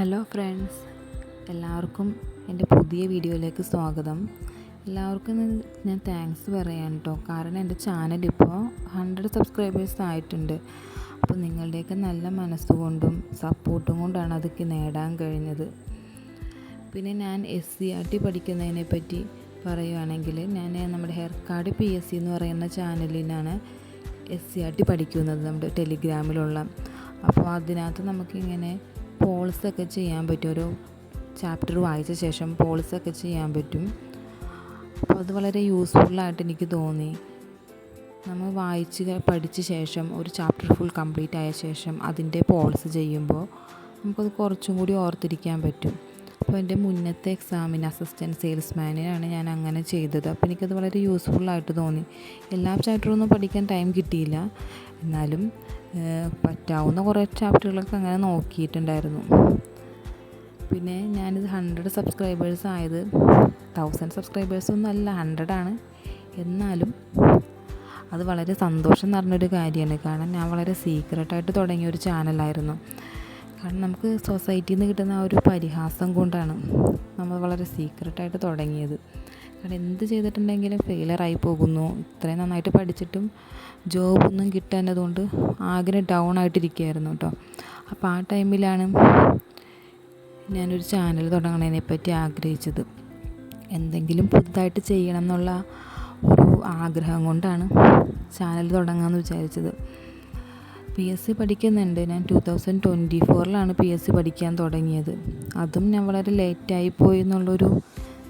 Hello friends, എല്ലാവർക്കും എൻ്റെ പുതിയ വീഡിയോയിലേക്ക് സ്വാഗതം. എല്ലാവർക്കും ഞാൻ താങ്ക്സ് പറയാൻ കേട്ടോ. കാരണം എൻ്റെ ചാനലിപ്പോൾ 100 സബ്സ്ക്രൈബേഴ്സ് ആയിട്ടുണ്ട്. അപ്പോൾ നിങ്ങളുടെയൊക്കെ നല്ല മനസ്സുകൊണ്ടും സപ്പോർട്ടും കൊണ്ടാണ് അതൊക്കെ നേടാൻ കഴിഞ്ഞത്. പിന്നെ ഞാൻ SCRT പഠിക്കുന്നതിനെ പറ്റി പറയുകയാണെങ്കിൽ, ഞാൻ നമ്മുടെ ഹെർക്കാട് PSC എന്ന് പറയുന്ന ചാനലിനാണ് SCRT പഠിക്കുന്നത്, നമ്മുടെ ടെലിഗ്രാമിലുള്ള. അപ്പോൾ അതിനകത്ത് നമുക്കിങ്ങനെ പോൾസൊക്കെ ചെയ്യാൻ പറ്റും. ഒരു ചാപ്റ്റർ വായിച്ച ശേഷം പോൾസൊക്കെ ചെയ്യാൻ പറ്റും. അപ്പോൾ അത് വളരെ യൂസ്ഫുള്ളായിട്ട് എനിക്ക് തോന്നി. നമ്മൾ പഠിച്ച ശേഷം ഒരു ചാപ്റ്റർ ഫുൾ കംപ്ലീറ്റ് ആയ ശേഷം അതിൻ്റെ പോൾസ് ചെയ്യുമ്പോൾ നമുക്കത് കുറച്ചും കൂടി ഓർത്തിരിക്കാൻ പറ്റും. അപ്പോൾ എൻ്റെ മുന്നത്തെ എക്സാമിന് അസിസ്റ്റൻറ്റ് സെയിൽസ്മാനാണ് ഞാൻ അങ്ങനെ ചെയ്തത്. അപ്പോൾ എനിക്കത് വളരെ യൂസ്ഫുള്ളായിട്ട് തോന്നി. എല്ലാ ചാപ്റ്ററൊന്നും പഠിക്കാൻ ടൈം കിട്ടിയില്ല, എന്നാലും പറ്റാവുന്ന കുറേ ചാപ്റ്ററുകളൊക്കെ അങ്ങനെ നോക്കിയിട്ടുണ്ടായിരുന്നു. പിന്നെ ഞാനിത് 100 സബ്സ്ക്രൈബേഴ്സ് ആയത് 1000 സബ്സ്ക്രൈബേഴ്സൊന്നും അല്ല, 100 ആണ്. എന്നാലും അത് വളരെ സന്തോഷം നിറഞ്ഞൊരു കാര്യമാണ്. കാരണം ഞാൻ വളരെ സീക്രട്ടായിട്ട് തുടങ്ങിയ ഒരു ചാനലായിരുന്നു. കാരണം നമുക്ക് സൊസൈറ്റിയിൽ നിന്ന് കിട്ടുന്ന ആ ഒരു പരിഹാസം കൊണ്ടാണ് നമ്മൾ വളരെ സീക്രട്ടായിട്ട് തുടങ്ങിയത്. കാരണം എന്ത് ചെയ്തിട്ടുണ്ടെങ്കിലും ഫെയിലറായി പോകുന്നു. ഇത്രയും നന്നായിട്ട് പഠിച്ചിട്ടും ജോബൊന്നും കിട്ടാനതുകൊണ്ട് ആകെ ഡൗൺ ആയിട്ടിരിക്കുകയായിരുന്നു കേട്ടോ. അപ്പോൾ ആ ടൈമിലാണ് ഞാനൊരു ചാനൽ തുടങ്ങണതിനെ പറ്റി ആഗ്രഹിച്ചത്. എന്തെങ്കിലും പുതുതായിട്ട് ചെയ്യണം എന്നുള്ള ഒരു ആഗ്രഹം കൊണ്ടാണ് ചാനൽ തുടങ്ങാമെന്ന് വിചാരിച്ചത്. PSC പഠിക്കുന്നുണ്ട്. ഞാൻ 2024 PSC പഠിക്കാൻ തുടങ്ങിയത്. അതും ഞാൻ വളരെ ലേറ്റായി പോയി എന്നുള്ളൊരു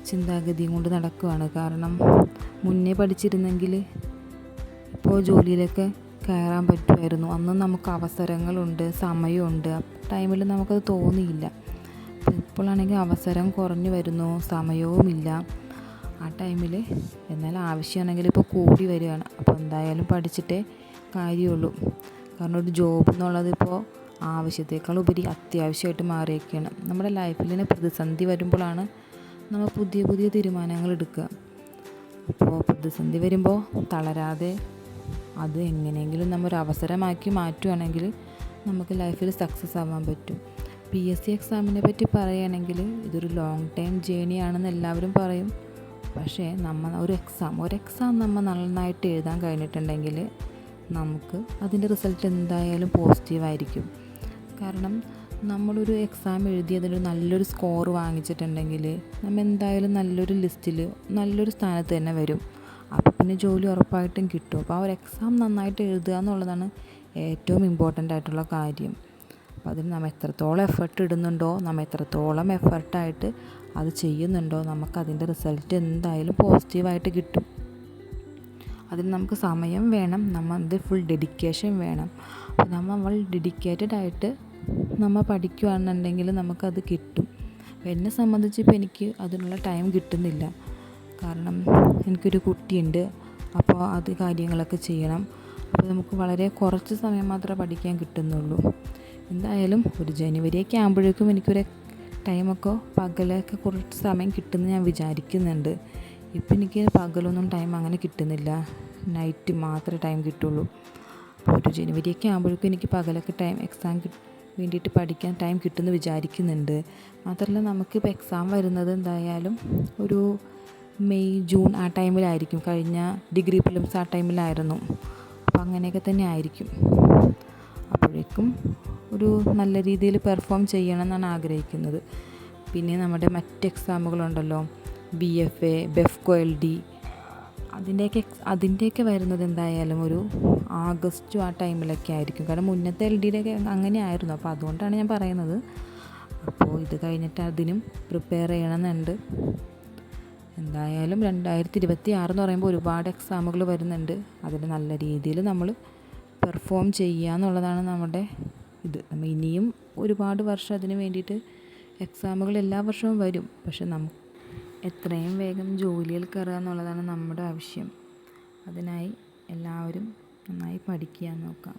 ചിന്താഗതിയും കൊണ്ട് നടക്കുകയാണ്. കാരണം മുന്നേ പഠിച്ചിരുന്നെങ്കിൽ ഇപ്പോൾ ജോലിയിലൊക്കെ കയറാൻ പറ്റുമായിരുന്നു. അന്ന് നമുക്ക് അവസരങ്ങളുണ്ട്, സമയമുണ്ട്. ആ ടൈമിൽ നമുക്കത് തോന്നിയില്ല. ഇപ്പോഴാണെങ്കിൽ അവസരം കുറഞ്ഞു വരുന്നു, സമയവുമില്ല ആ ടൈമിൽ. എന്നാൽ ആവശ്യമാണെങ്കിൽ ഇപ്പോൾ കൂടി വരികയാണ്. അപ്പോൾ എന്തായാലും പഠിച്ചിട്ടേ കാര്യമുള്ളൂ. കാരണം ഒരു ജോബ് എന്നുള്ളത് ഇപ്പോൾ ആവശ്യത്തേക്കാൾ ഉപരി അത്യാവശ്യമായിട്ട് മാറിയൊക്കെയാണ്. നമ്മുടെ ലൈഫിൽ പ്രതിസന്ധി വരുമ്പോഴാണ് നമ്മൾ പുതിയ പുതിയ തീരുമാനങ്ങൾ എടുക്കുക. അപ്പോൾ പ്രതിസന്ധി വരുമ്പോൾ തളരാതെ അത് എങ്ങനെയെങ്കിലും നമ്മൾ ഒരു അവസരമാക്കി മാറ്റുകയാണെങ്കിൽ നമുക്ക് ലൈഫിൽ സക്സസ് ആവാൻ പറ്റും. PSC എക്സാമിനെ പറ്റി പറയുകയാണെങ്കിൽ ഇതൊരു ലോങ് ടൈം ജേണിയാണെന്ന് എല്ലാവരും പറയും. പക്ഷേ ഒരു എക്സാം നമ്മൾ നന്നായിട്ട് എഴുതാൻ കഴിഞ്ഞിട്ടുണ്ടെങ്കിൽ നമുക്ക് അതിൻ്റെ റിസൾട്ട് എന്തായാലും പോസിറ്റീവായിരിക്കും. കാരണം നമ്മളൊരു എക്സാം എഴുതി അതിനൊരു നല്ലൊരു സ്കോർ വാങ്ങിച്ചിട്ടുണ്ടെങ്കിൽ നമ്മൾ എന്തായാലും നല്ലൊരു ലിസ്റ്റിൽ നല്ലൊരു സ്ഥാനത്ത് തന്നെ വരും. അപ്പോൾ പിന്നെ ജോലി ഉറപ്പായിട്ടും കിട്ടും. അപ്പോൾ ആ ഒരു എക്സാം നന്നായിട്ട് എഴുതുക എന്നുള്ളതാണ് ഏറ്റവും ഇമ്പോർട്ടൻ്റ് ആയിട്ടുള്ള കാര്യം. അപ്പോൾ അതിന് നമ്മൾ എത്രത്തോളം എഫർട്ട് ഇടുന്നുണ്ടോ, നമ്മൾ എത്രത്തോളം എഫർട്ടായിട്ട് അത് ചെയ്യുന്നുണ്ടോ, നമുക്കതിൻ്റെ റിസൾട്ട് എന്തായാലും പോസിറ്റീവായിട്ട് കിട്ടും. അതിന് നമുക്ക് സമയം വേണം, അത് ഫുൾ ഡെഡിക്കേഷൻ വേണം. അപ്പോൾ നമ്മൾ ഡെഡിക്കേറ്റഡ് ആയിട്ട് നമ്മൾ പഠിക്കുകയാണെന്നുണ്ടെങ്കിൽ നമുക്കത് കിട്ടും. എന്നെ സംബന്ധിച്ചിപ്പോൾ എനിക്ക് അതിനുള്ള ടൈം കിട്ടുന്നില്ല. കാരണം എനിക്കൊരു കുട്ടിയുണ്ട്. അപ്പോൾ അത് കാര്യങ്ങളൊക്കെ ചെയ്യണം. അപ്പോൾ നമുക്ക് വളരെ കുറച്ച് സമയം മാത്രമേ പഠിക്കാൻ കിട്ടുന്നുള്ളൂ. എന്തായാലും ഒരു ജനുവരിയൊക്കെ ആകുമ്പോഴേക്കും എനിക്കൊരു ടൈമൊക്കെ പകലൊക്കെ കുറച്ച് സമയം കിട്ടുമെന്ന് ഞാൻ വിചാരിക്കുന്നുണ്ട്. ഇപ്പം എനിക്ക് പകലൊന്നും ടൈം അങ്ങനെ കിട്ടുന്നില്ല, നൈറ്റ് മാത്രമേ ടൈം കിട്ടുള്ളൂ. അപ്പോൾ ഒരു ജനുവരിയൊക്കെ ആകുമ്പോഴേക്കും എനിക്ക് പകലൊക്കെ എക്സാം വേണ്ടിയിട്ട് പഠിക്കാൻ ടൈം കിട്ടുമെന്ന് വിചാരിക്കുന്നുണ്ട്. മാത്രമല്ല നമുക്കിപ്പോൾ എക്സാം വരുന്നത് എന്തായാലും ഒരു മെയ് ജൂൺ ആ ടൈമിലായിരിക്കും. കഴിഞ്ഞ ഡിഗ്രി പ്രിലിംസ് ആ ടൈമിലായിരുന്നു. അപ്പോൾ അങ്ങനെയൊക്കെ തന്നെ ആയിരിക്കും. അപ്പോഴേക്കും ഒരു നല്ല രീതിയിൽ പെർഫോം ചെയ്യണം എന്നാണ് ആഗ്രഹിക്കുന്നത്. പിന്നെ നമ്മുടെ മറ്റ് എക്സാമുകളുണ്ടല്ലോ, BFA, BEFCO, LD, അതിൻ്റെയൊക്കെ വരുന്നത് എന്തായാലും ഒരു ആഗസ്റ്റ് ആ ടൈമിലൊക്കെ ആയിരിക്കും. കാരണം മുന്നത്തെ LDയുടെയൊക്കെ അങ്ങനെ ആയിരുന്നു. അപ്പോൾ അതുകൊണ്ടാണ് ഞാൻ പറയുന്നത്. അപ്പോൾ ഇത് കഴിഞ്ഞിട്ട് അതിനും പ്രിപ്പയർ ചെയ്യണമെന്നുണ്ട്. എന്തായാലും 2026 എന്ന് പറയുമ്പോൾ ഒരുപാട് എക്സാമുകൾ വരുന്നുണ്ട്. അതിൽ നല്ല രീതിയിൽ നമ്മൾ പെർഫോം ചെയ്യുക എന്നുള്ളതാണ് നമ്മുടെ നമ്മൾ ഇനിയും ഒരുപാട് വർഷം അതിന് വേണ്ടിയിട്ട് എക്സാമുകൾ എല്ലാ വർഷവും വരും. പക്ഷെ നമുക്ക് എത്രയും വേഗം ജോലിയിൽ കയറുക എന്നുള്ളതാണ് നമ്മുടെ ആവശ്യം. അതിനായി എല്ലാവരും നന്നായി പഠിക്കാൻ നോക്കാം.